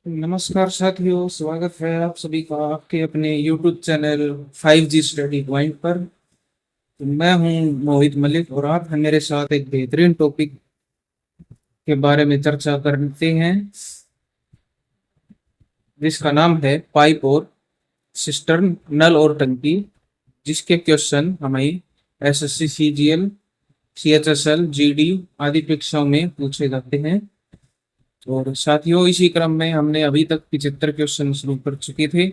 नमस्कार साथियों, स्वागत है आप सभी का आपके अपने YouTube channel 5G study point पर। तो मैं हूं मोहित मलिक और आप हैं मेरे साथ एक बेहतरीन टॉपिक के बारे में चर्चा करते हैं, जिसका नाम है पाइप और सिस्टर्न, नल और टंकी, जिसके क्वेश्चन हमें एसएससी, सीजीएल, सीएचएसएल, जीडी आदि परीक्षाओं में पूछे जाते हैं। और साथियों, इसी क्रम में हमने अभी तक 75 क्वेश्चन शुरू कर चुके थे।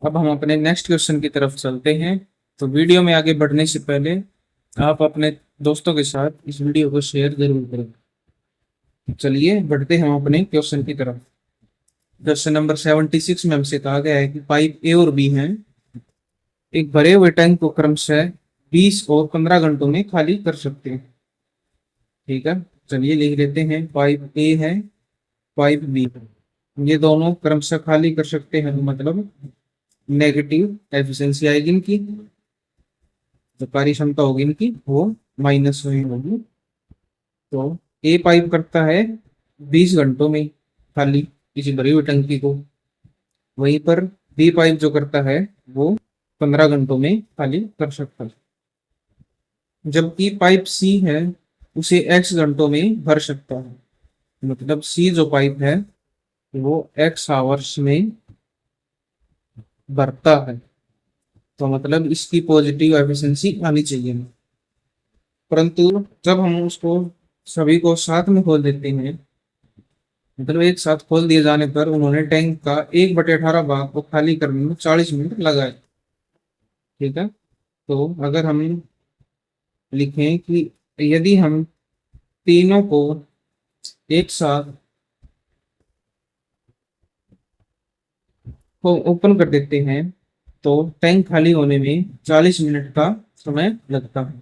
अब हम अपने नेक्स्ट क्वेश्चन की तरफ चलते हैं। तो वीडियो में आगे बढ़ने से पहले आप अपने दोस्तों के साथ इस वीडियो को शेयर जरूर करें। चलिए बढ़ते हैं हम अपने क्वेश्चन की तरफ। क्वेश्चन नंबर 76 में हमसे कहा गया है कि पाइप ए और बी हैं, एक भरे हुए टैंक को क्रमशः 20 और 15 घंटों में खाली कर सकते हैं। ठीक है, चलिए लिख लेते हैं। पाइप ए है, पाइप बी है, ये दोनों क्रमशः खाली कर सकते हैं, मतलब नेगेटिव एफिशिएंसी आएगी इनकी, जो कार्य क्षमता होगी इनकी वो माइनस हुई होगी। तो ए पाइप करता है 20 घंटों में खाली किसी भरी हुई टंकी को, वहीं पर बी पाइप जो करता है वो 15 घंटों में खाली कर सकता है। जबकि पाइप सी है, उसे एक्स घंटों में भर सकता है, मतलब सी जो पाइप है वो एक्स आवर्स में भरता है। तो मतलब इसकी पॉजिटिव एफिशिएंसी आनी चाहिए। परंतु जब हम उसको सभी को साथ में खोल देते हैं, मतलब एक साथ खोल दिए जाने पर उन्होंने टैंक का 1/18 भाग को खाली करने में 40 मिनट लगाए। ठीक है, तो अगर हम लिखें कि यदि हम तीनों को एक साथ को ओपन कर देते हैं तो टैंक खाली होने में 40 मिनट का समय लगता है।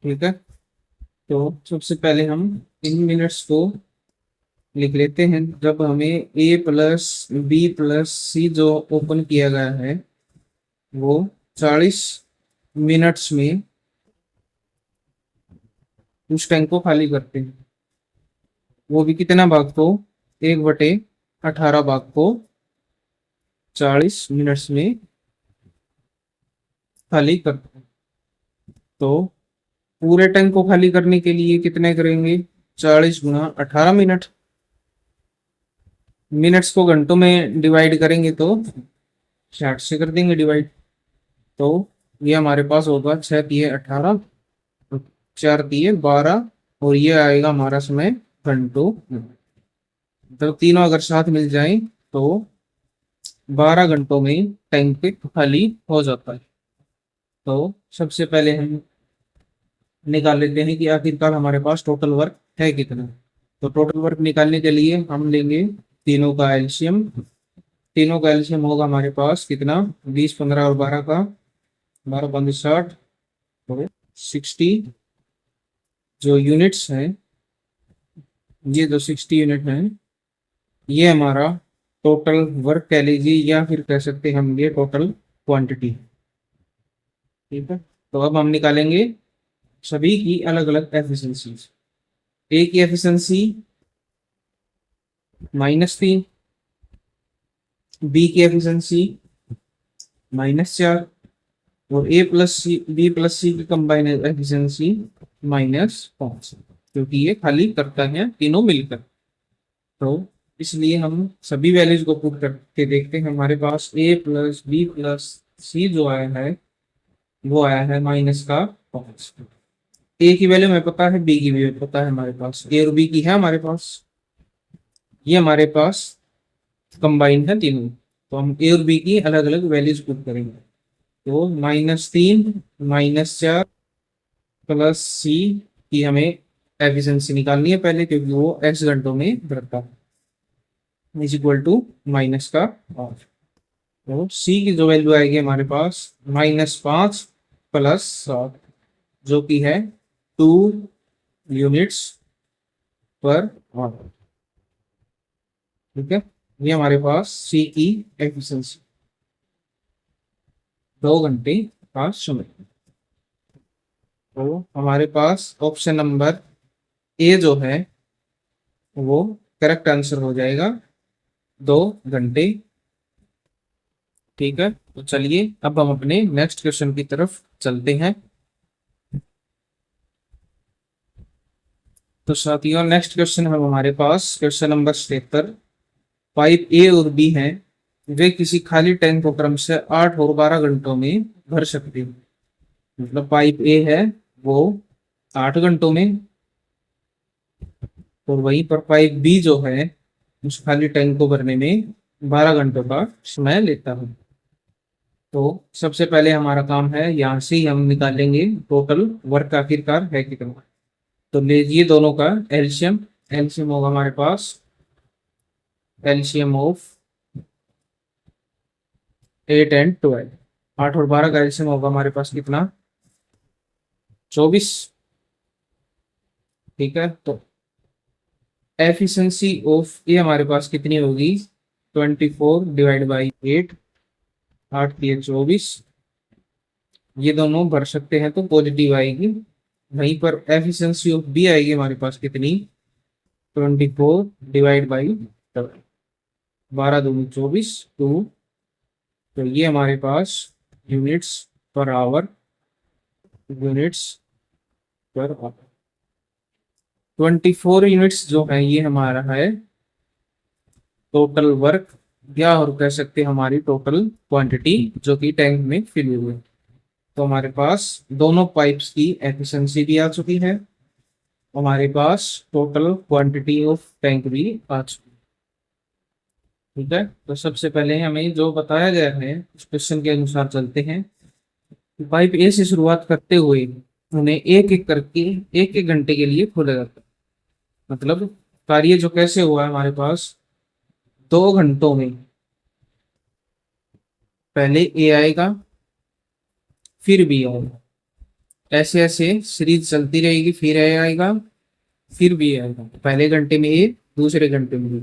ठीक है, तो सबसे पहले हम इन मिनट्स को लिख लेते हैं। जब हमें ए प्लस बी प्लस सी जो ओपन किया गया है वो 40 मिनट्स में उस टैंक को खाली करते हैं, वो भी कितना भाग को, 1/18 भाग को 40 मिनट्स में खाली करते हैं। तो पूरे टैंक को खाली करने के लिए कितने करेंगे, 40 गुना 18 मिनट। मिनट्स को घंटों में डिवाइड करेंगे तो 60 से कर देंगे डिवाइड। तो ये हमारे पास होगा 6×3 = 18, 4×3 = 12, और ये आएगा हमारा समय घंटों में। तो तीनों अगर साथ मिल जाए तो 12 घंटों में टैंक खाली हो जाता है। तो सबसे पहले हम निकाल लेते हैं कि आखिरकार हमारे पास टोटल वर्क है कितना। तो टोटल वर्क निकालने के लिए हम लेंगे तीनों का एलसीएम। तीनों का एलसीएम होगा हमारे पास कितना, 20, 15 और 12 का, 12×5 = 60, तो 60 जो यूनिट्स हैं, ये जो 60 यूनिट हैं, ये हमारा टोटल वर्क कह लीजिए, या फिर कह सकते हैं हम ये टोटल क्वांटिटी। ठीक है, तो अब हम निकालेंगे सभी की अलग अलग एफिशिएंसीज। ए की एफिशिएंसी -3, बी की एफिशिएंसी -4, और ए प्लस सी, बी प्लस सी की कंबाइन एफिशिएंसी -5, क्योंकि ये खाली करता है तीनों मिलकर। तो इसलिए हम सभी वैल्यूज को पुट करके देखते हैं। हमारे पास ए प्लस बी प्लस सी जो आया है वो आया है -5। ए की वैल्यू हमें पता है, बी की वैल्यू पता है, हमारे पास ए और बी की है हमारे पास, ये हमारे पास कंबाइंड है तीनों। तो हम ए और बी की अलग अलग वैल्यूज पुट करेंगे। तो -3, -4 प्लस सी की हमें एफिशिएंसी निकालनी है पहले, क्योंकि वो एक्स घंटों में भरता है, इज इक्वल टू माइनस का हाफ। तो सी की जो वैल्यू आएगी हमारे पास -5 प्लस 7, जो कि है 2 यूनिट्स पर आवर। ठीक है, ये हमारे पास सी की एफिशिएंसी 2 घंटे का समय। तो हमारे पास ऑप्शन नंबर ए जो है वो करेक्ट आंसर हो जाएगा, 2 घंटे। ठीक है, तो चलिए अब हम अपने नेक्स्ट क्वेश्चन की तरफ चलते हैं। तो साथियों, नेक्स्ट क्वेश्चन है हमारे पास क्वेश्चन नंबर 77। पाइप ए और बी हैं, वे किसी खाली टैंक को क्रम से 8 और 12 घंटों में भर सकते हैं। मतलब पाइप ए है वो 8 घंटों में, और वहीं पर पाइप बी जो है उस खाली टैंक को भरने में 12 घंटों का समय लेता है। तो सबसे पहले हमारा काम है, यहाँ से ही हम निकालेंगे टोटल वर्क आखिरकार है कितना। तो लीजिए दोनों का एलसीएम। एलसीएम होगा हमारे पास, एलसीएम ऑफ 8 एंड 12, 8 और 12 का एलसीएम होगा हमारे पास कितना, 24। ठीक है, तो एफिशिएंसी ऑफ ये हमारे पास कितनी होगी, 24 डिवाइड बाई 8, 8×3 = 24। ये दोनों भर सकते हैं तो पॉजिटिव आएगी। वहीं पर एफिशिएंसी ऑफ बी आएगी हमारे पास कितनी, 24 डिवाइड बाई 12×2 = 24 2। तो ये हमारे पास units per hour, units per hour 24 units जो है ये हमारा है टोटल वर्क, या और कह सकते हैं हमारी टोटल क्वांटिटी जो कि टैंक में फिल हुई है। तो हमारे पास दोनों पाइप्स की एफिशिएंसी भी आ चुकी है, हमारे पास टोटल क्वांटिटी ऑफ टैंक भी आ चुकी है। ठीक है, तो सबसे पहले हमें जो बताया गया है उस क्वेश्चन के अनुसार चलते हैं। पाइप ए से शुरुआत करते हुए उन्हें एक एक करके एक एक घंटे के लिए खोला जाता है। मतलब कार्य जो कैसे हुआ है हमारे पास, 2 घंटों में पहले ए आएगा फिर बी आएगा, ऐसे ऐसे सीरीज चलती रहेगी, फिर ए आएगा फिर बी आएगा। पहले घंटे में ए, दूसरे घंटे में बी,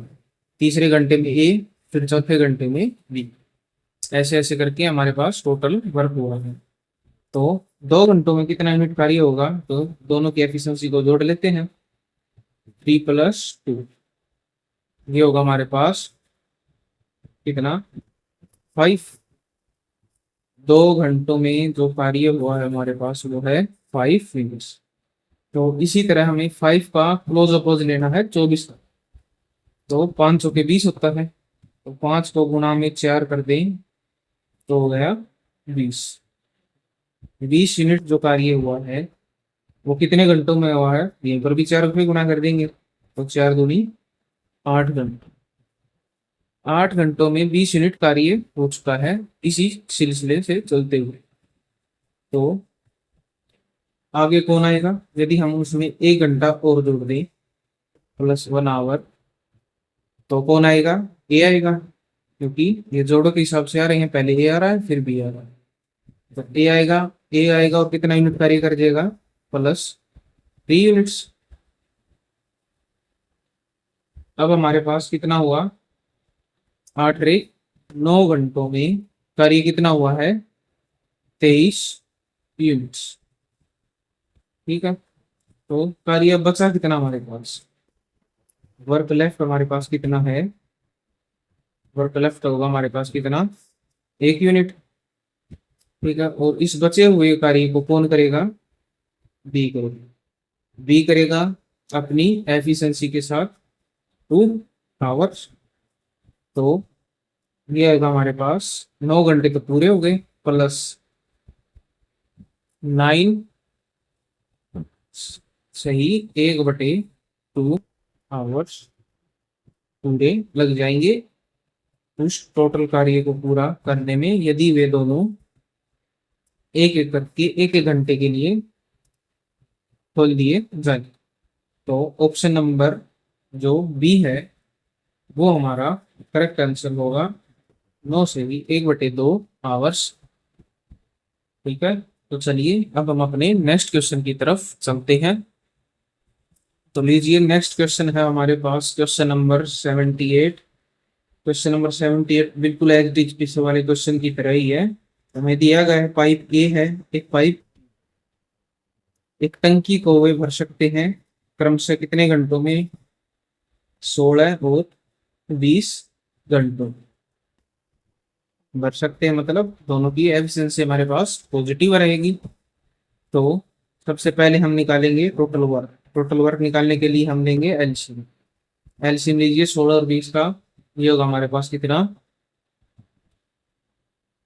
तीसरे घंटे में ए, फिर चौथे घंटे में बी, ऐसे ऐसे करके हमारे पास टोटल वर्क हुआ है। तो 2 घंटों में कितना यूनिट कार्य होगा, तो दोनों की एफिशिएंसी को जोड़ लेते हैं, 3 + 2, ये होगा हमारे पास कितना, 5। 2 घंटों में जो कार्य हुआ है हमारे पास वो है 5 यूनिट्स। तो इसी तरह हमें 5 का क्लोज अपोज लेना है 24 का। तो 500 के 20 होता है, तो 5 को गुणा में 4 कर दें तो हो गया 20। 20 यूनिट जो कार्य हुआ है वो कितने घंटों में हुआ है, यहीं पर भी 4 पे गुणा कर देंगे, तो 4×2 = 8 घंटे। 8 घंटों में 20 यूनिट कार्य हो चुका है इसी सिलसिले से चलते हुए। तो आगे कौन आएगा, यदि हम उसमें 1 घंटा और जोड़ दें +1 आवर, तो कौन आएगा, ए आएगा, क्योंकि ये जोड़ों के हिसाब से आ रहे हैं, पहले ए आ रहा है फिर बी आ रहा है। तो ए आएगा, ए आएगा और कितना यूनिट कार्य कर जाएगा, +3 यूनिट्स। अब हमारे पास कितना हुआ, 8×9 घंटों में कार्य कितना हुआ है, 23 यूनिट्स। ठीक है, तो कार्य अब बचा कितना हमारे पास, वर्क लेफ्ट हमारे पास कितना है, वर्क लेफ्ट होगा हमारे पास कितना, 1 यूनिट। ठीक है, और इस बचे हुए कार्य को कौन करेगा, बी करेगा। बी करेगा अपनी एफिशिएंसी के साथ 2 आवर्स। तो ये आएगा हमारे पास 9 घंटे तो पूरे हो गए, +9 सही 1/2 आवर्स पूरे लग जाएंगे उस टोटल कार्य को पूरा करने में, यदि वे दोनों एक एक करके एक एक घंटे के लिए खोल दिए जाए। तो ऑप्शन नंबर जो बी है वो हमारा करेक्ट आंसर होगा, 9 से भी 1/2 आवर्स। ठीक है, तो चलिए अब हम अपने नेक्स्ट क्वेश्चन की तरफ चलते हैं। तो लीजिए नेक्स्ट क्वेश्चन है हमारे पास क्वेश्चन नंबर 78। क्वेश्चन नंबर 78 बिल्कुल एज इट इज वाले क्वेश्चन की तरह ही है। हमें दिया गया है पाइप ए है, एक पाइप एक टंकी को वे भर सकते हैं क्रमशः कितने घंटों में? 16 और 20 घंटों भर सकते हैं, मतलब दोनों की एफिशिएंसी हमारे पास पॉजिटिव रहेगी। तो सबसे पहले हम निकालेंगे टोटल वर्क। टोटल वर्क निकालने के लिए हम लेंगे एलसीएम। एलसीएम लीजिए 16 और 20 का, ये होगा हमारे पास कितना?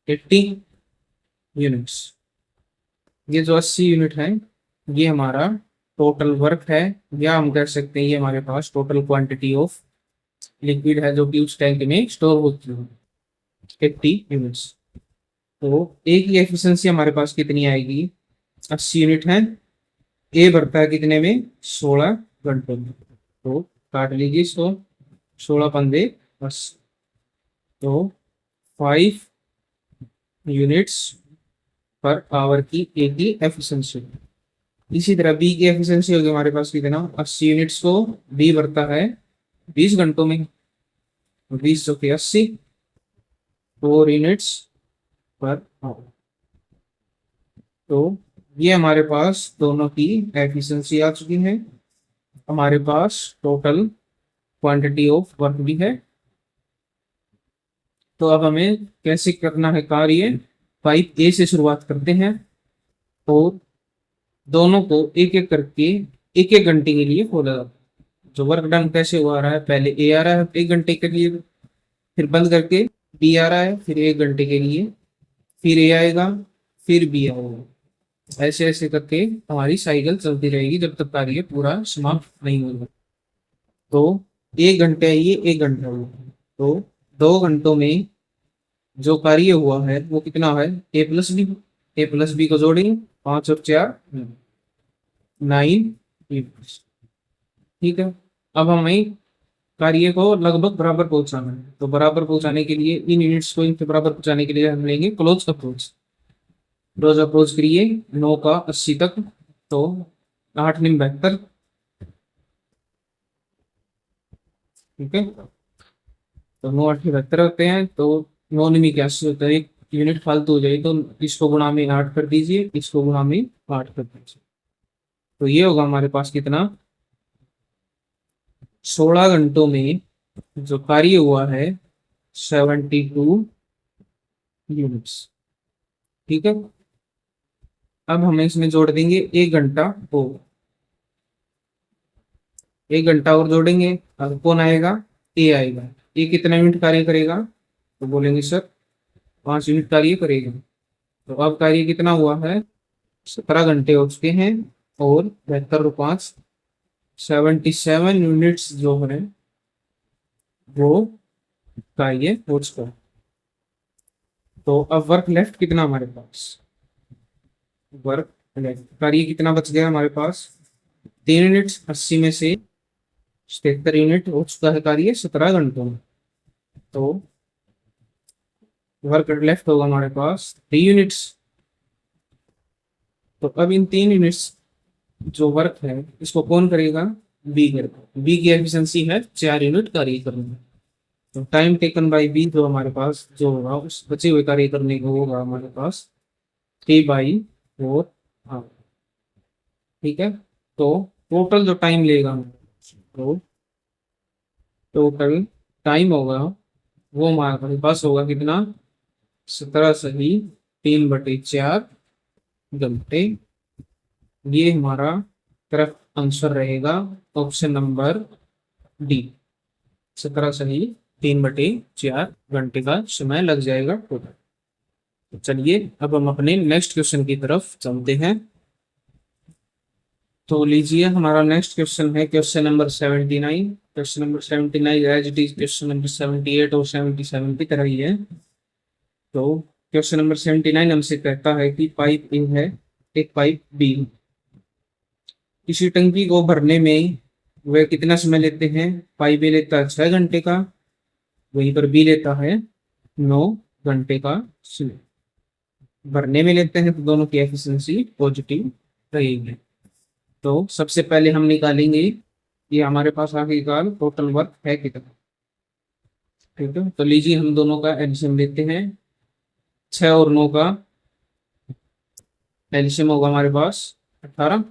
80 यूनिट्स। ये जो 80 यूनिट है ये हमारा टोटल वर्क है, या हम कह सकते हैं ये हमारे पास टोटल क्वांटिटी ऑफ लिक्विड है जो कि उस टैंक में स्टोर होती है, 80 यूनिट्स। तो ए की एफिशिएंसी हमारे पास कितनी आएगी? 80 यूनिट है, ए भरता है कितने में? 16 घंटों में। तो काट लीजिए इसको, 16 पंदे 80, तो 5 यूनिट्स पर आवर की ए की एफिशिएंसी। इसी तरह बी की एफिशिएंसी होगी हमारे पास कितना? 80 यूनिट्स को बी भरता है 20 घंटों में, 20 जो कि 80, 4 यूनिट्स पर आवर। तो ये हमारे पास दोनों की एफिशिएंसी आ चुकी है। हमारे पास टोटल क्वांटिटी ऑफ वर्क भी है। तो अब हमें कैसे करना है कार्य? पाइप ए से शुरुआत करते हैं और दोनों को एक एक करके एक एक घंटे के लिए खोला जाता है। जो वर्क डन कैसे हुआ रहा है, पहले ए आ रहा है 1 घंटे के लिए, फिर बंद करके बी आ रहा है, फिर 1 घंटे के लिए, फिर ए आएगा, फिर बी आएगा। ऐसे ऐसे करके हमारी साइकिल चलती रहेगी जब तक कार्य पूरा समाप्त नहीं होगा। तो 1 घंटे है ये, 1 घंटा हुआ, तो 2 घंटों में जो कार्य हुआ है वो कितना है? ए प्लस बी। ए प्लस बी को जोड़ेंगे, 5 और 4 9 यूनिट्स। ठीक है, अब हमें कार्य को लगभग बराबर पहुंचाना है। तो बराबर पहुंचाने के लिए इन यूनिट्स को इनके बराबर पहुंचाने के लिए हम लेंगे क्लोज अप्रोच। क्लोज अप्रोच करिए 9 का 80 तक, तो 8 निम 72। ठीक है, तो 9 8 72 होते हैं, तो 9 निमी 81 होता है। एक यूनिट फालतू हो जाए तो इसको गुणा में 8 कर दीजिए, इसको गुणा में 8 कर दीजिए। तो ये होगा हमारे पास कितना? 16 घंटों में जो कार्य हुआ है 72 यूनिट्स। ठीक है, अब हमें इसमें जोड़ देंगे 1 घंटा और, 1 घंटा और जोड़ेंगे। अब कौन आएगा? ए आएगा। ए कितना यूनिट कार्य करेगा? तो बोलेंगे सर 5 यूनिट कार्य करेगा। तो अब कार्य कितना हुआ है? 17 घंटे हो चुके हैं और 72 और 5 77 यूनिट्स जो है वो कार्य हो चुका है। तो अब वर्क लेफ्ट कितना हमारे पास? वर्क लेफ्ट कार्य कितना बच गया हमारे पास? 3 यूनिट, 80 में से 77 यूनिट हो चुका है कार्य 17 घंटों में। तो वर्क लेफ्ट होगा हमारे पास 3 यूनिट्स। तो अब इन 3 यूनिट्स जो वर्क है इसको कौन करेगा? बी करेगा। बी की एफिशिएंसी है 4 यूनिट कार्य करने में। तो टाइम टेकन बाय बी जो हमारे पास जो होगा उस बचे हुए कार्य करने को होगा हमारे पास 3/4 आवर। ठीक है, तो टोटल जो टाइम लेगा, तो टोटल टाइम होगा वो हमारे पास होगा कितना? 17 सही 3/4 घंटे। ये हमारा तरफ आंसर रहेगा ऑप्शन नंबर डी, 17 सही 3/4 घंटे का समय लग जाएगा टोटल। तो चलिए अब हम अपने नेक्स्ट क्वेश्चन की तरफ चलते हैं। तो लीजिए हमारा नेक्स्ट क्वेश्चन है question number 79। Question number 79 as it is question number 78 और 77 की तरह ही है। तो क्वेश्चन नंबर 79 हमसे कहता है कि पाइप ए है, एक पाइप बी। किसी टंकी को भरने में वह कितना समय लेते हैं? पाइप ए लेता है 6 घंटे का, वहीं पर बी लेता है 9 घंटे का समय। भरने में लेते हैं तो दोनों की एफिशिएंसी पॉजिटिव रहेगी। तो सबसे पहले हम निकालेंगे ये हमारे पास आखिरकार टोटल वर्क है कितना। ठीक है, तो लीजिए हम दोनों का एलसीएम लेते हैं। 6 और 9 का एलसीएम होगा हमारे पास 18।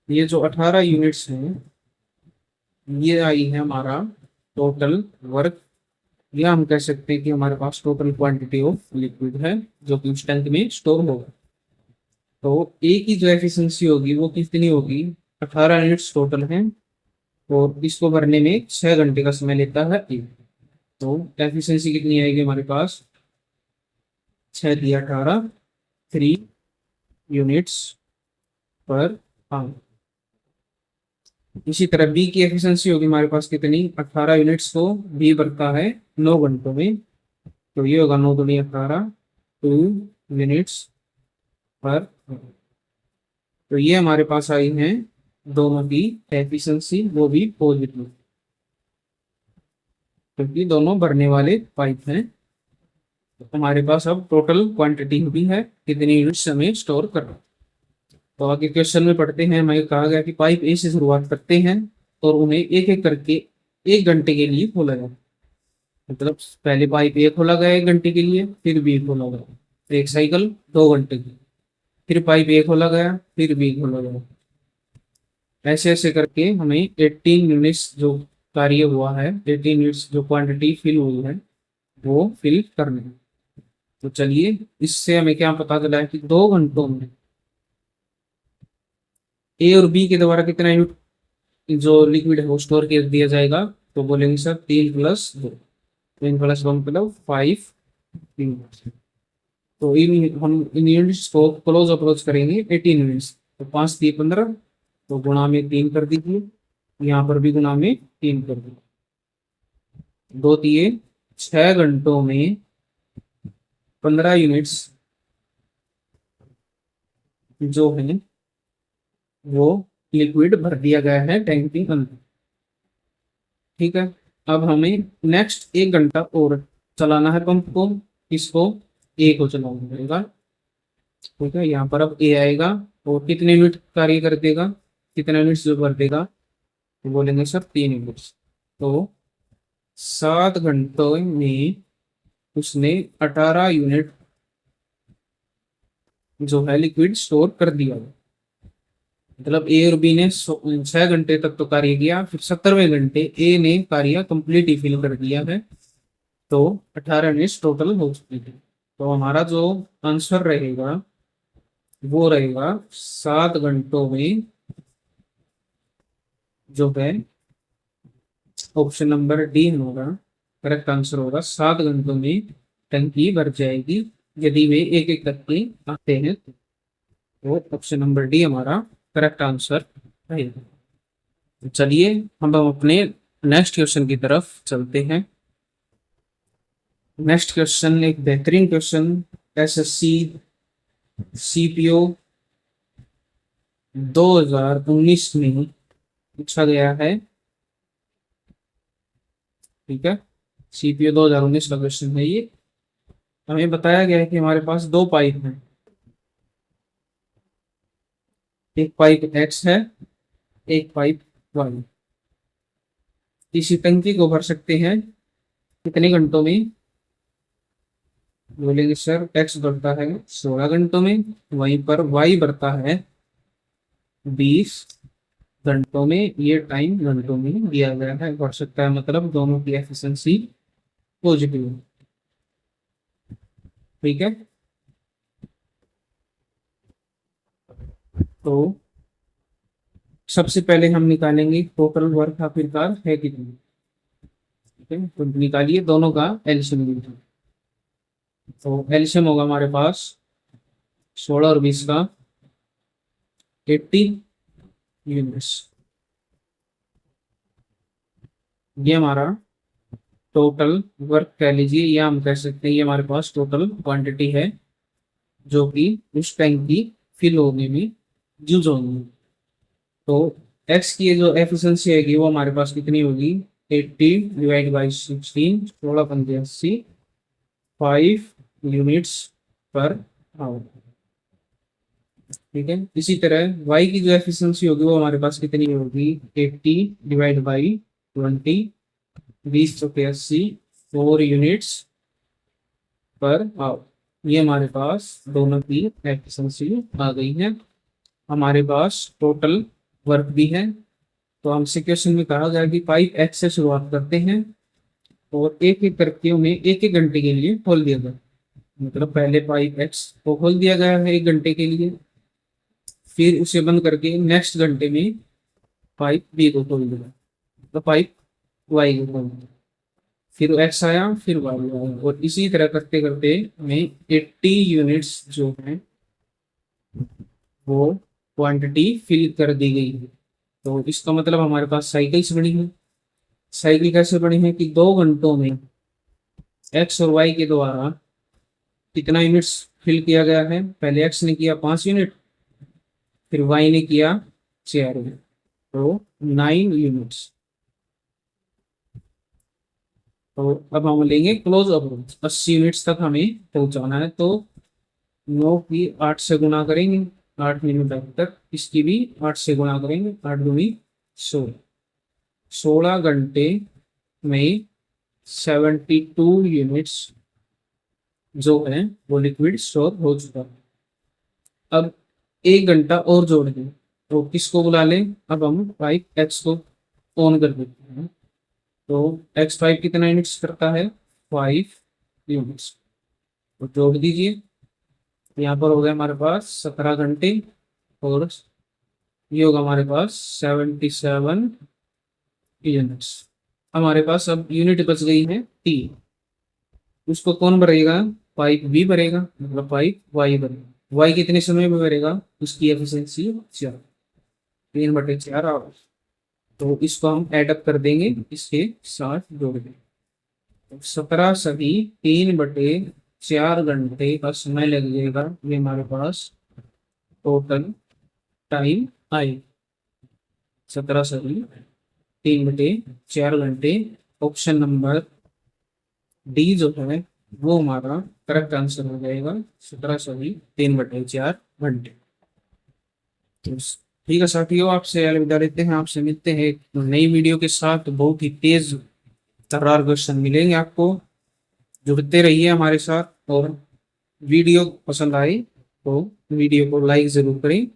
ये जो 18 यूनिट्स हैं, ये आई है हमारा टोटल वर्क, या हम कह सकते हैं कि हमारे पास टोटल क्वांटिटी ऑफ लिक्विड है जो कि उस टैंक में स्टोर होगा। तो ए की जो एफिशिएंसी होगी वो कितनी होगी, 18 यूनिट्स टोटल है, और इसको भरने में 6 घंटे का समय लेता है ए। तो एफिशिएंसी कितनी आएगी हमारे पास, 6×18, 3 यूनिट्स पर आवर। इसी तरह बी की एफिशिएंसी होगी हमारे पास कितनी, 18 यूनिट्स को बी भरता है 9 घंटों में, तो ये होगा 9×18, 2 यूनिट्स पर। तो ये हमारे पास आई हैं दोनों की एफिशिएंसी, वो भी पॉजिटिव, क्योंकि दोनों भरने वाले पाइप हैं। तो हमारे पास अब टोटल क्वांटिटी भी है कितनी यूनिट्स हमें स्टोर करना। तो आगे क्वेश्चन में पढ़ते हैं, हमें कहा गया कि पाइप ए से शुरुआत करते हैं और उन्हें एक एक करके 1 घंटे के लिए खोला जाए। मतलब पहले पाइप ए खोला गया 1 घंटे के लिए, फिर बी खोला गया, तो एक साइकिल 2 घंटे की, फिर पाइप ए खोला गया, फिर बी खोला गया। ऐसे ऐसे करके हमें 18 यूनिट्स जो कार्य हुआ है, 18 यूनिट्स जो क्वांटिटी फिल हुई है, वो फिल करनी है। तो चलिए, इससे हमें क्या पता चला है कि 2 घंटों में ए और बी के द्वारा कितना यूनिट जो लिक्विड है वो स्टोर कर दिया जाएगा। तो बोलेंगे सर 3+2, 3+1 मतलब 5 यूनिट्स। तो इन यूनिट्स को क्लोज अप्रोच करेंगे 18 यूनिट्स, तो 5×3=15, तो गुणा में 3 कर दीजिए, यहाँ पर भी गुणा में 3 कर दीजिए, 2×3=6 घंटों में 15 यूनिट्स जो है वो लिक्विड भर दिया गया है टैंक के अंदर। ठीक है, अब हमें नेक्स्ट 1 घंटा और चलाना है पंप को, इसको ए को चलाना पड़ेगा। ठीक है, यहाँ पर अब ए आएगा और कितने यूनिट कार्य कर देगा, कितने यूनिट्स जो भर देगा, तो बोलेंगे सर 3 यूनिट्स। तो 7 घंटों में उसने 18 यूनिट जो है लिक्विड स्टोर कर दिया। मतलब ए और बी ने 6 घंटे तक तो कार्य किया, फिर 17वें घंटे ए ने कार्य कंप्लीट ही फिल कर दिया है, तो 18 यूनिट्स टोटल हो चुकी है। तो हमारा जो आंसर रहेगा वो रहेगा 7 घंटों में, जो है ऑप्शन नंबर डी होगा करेक्ट आंसर होगा। 7 घंटों में टंकी भर जाएगी यदि वे एक एक करके आते हैं, तो ऑप्शन नंबर डी हमारा करेक्ट आंसर रहेगा। तो चलिए हम अपने नेक्स्ट क्वेश्चन की तरफ चलते हैं। नेक्स्ट क्वेश्चन एक बेहतरीन क्वेश्चन एसएससी सीपीओ 2019 में पूछा गया है। ठीक है, सीपीओ 2019 का क्वेश्चन है ये। हमें बताया गया है कि हमारे पास 2 पाइप हैं, एक पाइप एक्स है, एक पाइप वाई। इसी टंकी को भर सकते हैं कितने घंटों में, बोलेंगे सर एक्स भरता है 16 घंटों में, वहीं पर वाई भरता है 20 घंटों में। ये टाइम घंटों में दिया गया है, बढ़ सकता है, मतलब दोनों की एफिशिएंसी पॉजिटिव है। ठीक है, तो सबसे पहले हम निकालेंगे टोटल वर्क आखिरकार है कितनी। ठीक है, तो निकालिए दोनों का एलसीएम। तो एलसीएम होगा हमारे पास 16 और 20 का 80 यूनिट्स। ये हमारा टोटल वर्क कह लीजिए, या हम कह सकते हैं ये हमारे पास टोटल क्वांटिटी है जो कि उस टैंक की फिल होने में यूज होगी। तो एक्स की जो एफिशिएंसी आएगी वो हमारे पास कितनी होगी, 80/16, 16×5 5 यूनिट्स पर आवर। ठीक है, इसी तरह y की जो एफिशिएंसी होगी वो हमारे पास कितनी होगी, 80/20, 20×80, 4 यूनिट्स पर आवर। ये हमारे पास दोनों की एफिशिएंसी आ गई है। हमारे पास टोटल वर्क भी है। तो हमसे क्वेश्चन में कहा गया कि पाइप एक्स से शुरुआत करते हैं और एक एक करके उन्हें एक एक घंटे के लिए खोल दिया गया। मतलब पहले पाइप एक्स को खोल दिया गया है 1 घंटे के लिए, फिर उसे बंद करके नेक्स्ट घंटे में पाइप बी को खोल दिया, तो पाइप वाई को खोल दिया, फिर एक्स आया, फिर वाई आया, और इसी तरह करते करते हमें 80 यूनिट्स जो है वो क्वांटिटी फिल कर दी गई है। तो इसका मतलब हमारे पास साइकिल्स बनी है। साइकिल कैसे बनी है कि 2 घंटों में एक्स और वाई के द्वारा कितना यूनिट्स फिल किया गया है। पहले एक्स ने किया 5 यूनिट, फिर वाई ने किया 4 यूनिट, तो 9 यूनिट्स। तो अब हम लेंगे क्लोज अप्रोच, 80 यूनिट्स तक हमें पहुंचाना है। तो 9 की 8 से गुणा करेंगे, 8 मिनट तक, इसकी भी 8 से गुणा करेंगे, 8 दूनी 16, 16 घंटे में 72 यूनिट्स जो है वो लिक्विड स्टोर हो चुका है। अब 1 घंटा और जोड़ दें, तो किसको बुला लें। अब हम पाइप एक्स को ऑन कर देते हैं। तो एक्स पाइप कितना यूनिट्स करता है, 5 यूनिट्स, तो जोड़ दीजिए। यहाँ पर हो गया हमारे पास 17 घंटे, और ये होगा हमारे पास 77 यूनिट्स। हमारे पास अब यूनिट बच गई है 3, उसको कौन भरेगा, पाइप बी भरेगा, मतलब पाइप वाई भरेगा। वाई कितने समय में भरेगा, उसकी एफिशिएंसी 4, 3/4 आवर्स। तो इसको हम एडअप कर देंगे, इसके साथ जोड़ देंगे, तो 17 सभी 3/4 घंटे का समय लग जाएगा। ये हमारे पास टोटल टाइम आए 17 सभी 3/4 घंटे। ऑप्शन नंबर डी जो है वो हमारा करेक्ट आंसर हो जाएगा, 17 सभी 3/4 घंटे। तो ठीक है साथियों, आपसे अलविदा लेते हैं, आपसे मिलते हैं एक नई वीडियो के साथ। बहुत ही तेज तर्रार क्वेश्चन मिलेंगे आपको, जुड़ते रहिए हमारे साथ। और वीडियो पसंद आई तो वीडियो को लाइक जरूर करें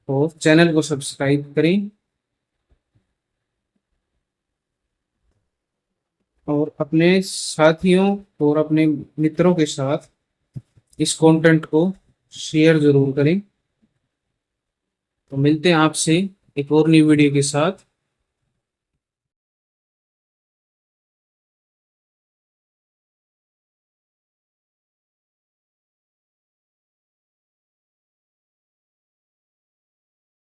और चैनल को सब्सक्राइब करें, और अपने साथियों और अपने मित्रों के साथ इस कंटेंट को शेयर जरूर करें। तो मिलते हैं आपसे एक और नई वीडियो के साथ।